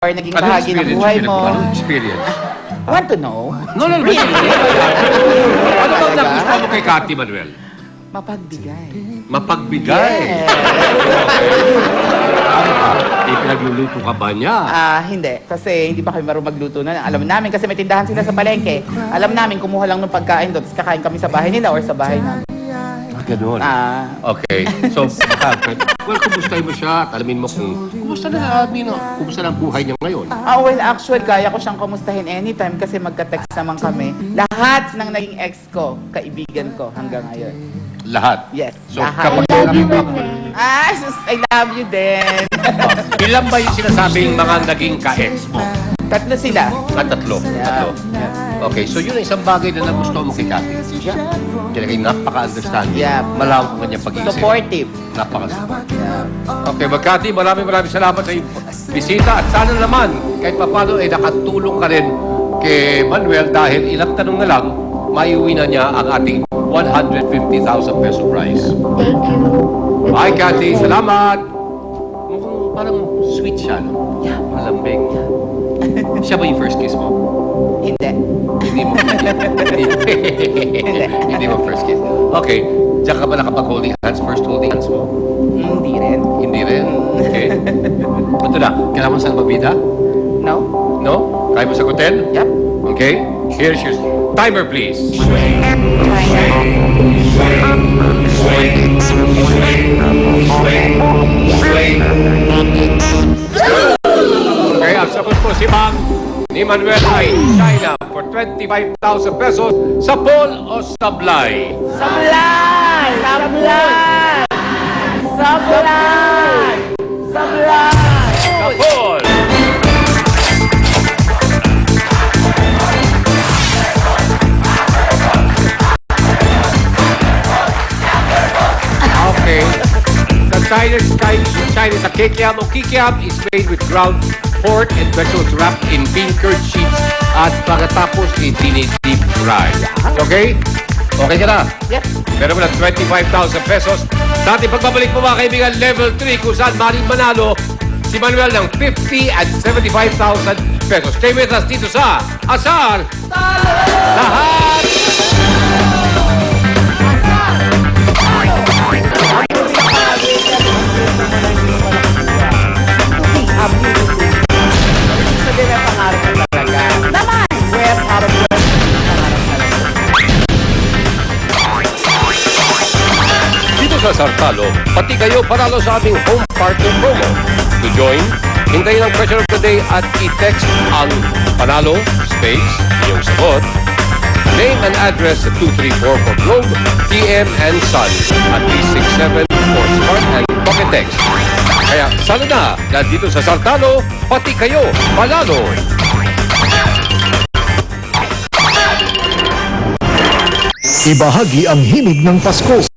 or naging bahagi ng buhay mo. Anong experience? Want to know? No. Ano bang nagustuhan mo kay Cathy Manuel? Mapagbigay. Mapagbigay. Yes. Pinagluluto ka ba niya? Hindi. Kasi hindi pa kami marunong magluto na. Alam namin kasi may tindahan sila sa palengke. Alam namin, kumuha lang ng pagkain doon. Tapos kakain kami sa bahay nila or sa bahay namin. Ganun. Okay. So, well, kumustahin mo siya. Alamin mo kung kumusta na ang buhay niya ngayon. Well, actually, kaya ko siyang kumustahin anytime kasi magka-text naman kami. Lahat ng naging ex ko, kaibigan ko hanggang ngayon. Lahat? Yes, So, lahat. kapag Sus, I love you din. ilan ba yung sinasabing mga naging ka-ex mo? Tatlo sila. Tatlo. Tatlo. Okay, so yun ang isang bagay na nagustuhan mo kay Cathy. Siya. Talagang napaka-understanding. Yeah. Malawak man niya pag-iisip. Supportive. Napaka-supportive. Okay, Cathy, maraming salamat sa iyong bisita. At sana naman, kahit papano, ay nakatulong ka rin kay Manuel dahil ilang tanong na lang, maiuwi na niya ang ating 150,000 peso prize. Thank you. Bye, Cathy. Salamat. Mukhang parang sweet siya, no? Yeah. Malambing. Siya ba yung first kiss mo? Hindi. Hindi mo. Hindi mo first kiss. Okay. Diyan ka ba nakapag-holding hands? First holding hands mo? Hindi rin. Hindi rin. Okay. Ito na. Kailangan mo sa babida? No? No? Kaya mo sagutin? Yep. Okay. Here's your timer, please. Okay, ang sagot po si Ma'am ni Manuel ay China for 25,000 pesos sa poll o sablay. Sablay! Sablay! Sablay! Sablay! Sa poll! Okay. Chinese kikiam o kikiam is made with ground pork and vegetables wrapped in bean curd sheets at pagkatapos i-deep fry. Okay? Okay ka na? Yep. Meron mo na 25,000 pesos. Sa ating pagbabalik po mga kaibigan, level 3 kung saan maaaring manalo si Manuel ng 50 at 75,000 pesos. Stay with us dito sa Asar Lahat! Sabi na pangarap na talaga. Naman! Where out of work, pangarap talaga. Dito sa Sartalo, pati kayo panalo sa aming home partner promo. To join, hintayin ang question of the day at i-text ang panalo, space, iyong sagot, name and address sa 234 for Globe, PM and Sun at 367 for Smart and Pocket Text. Kaya sana na, dahil dito sa Sartalo, pati kayo panalo. Ibahagi ang himig ng Pasko.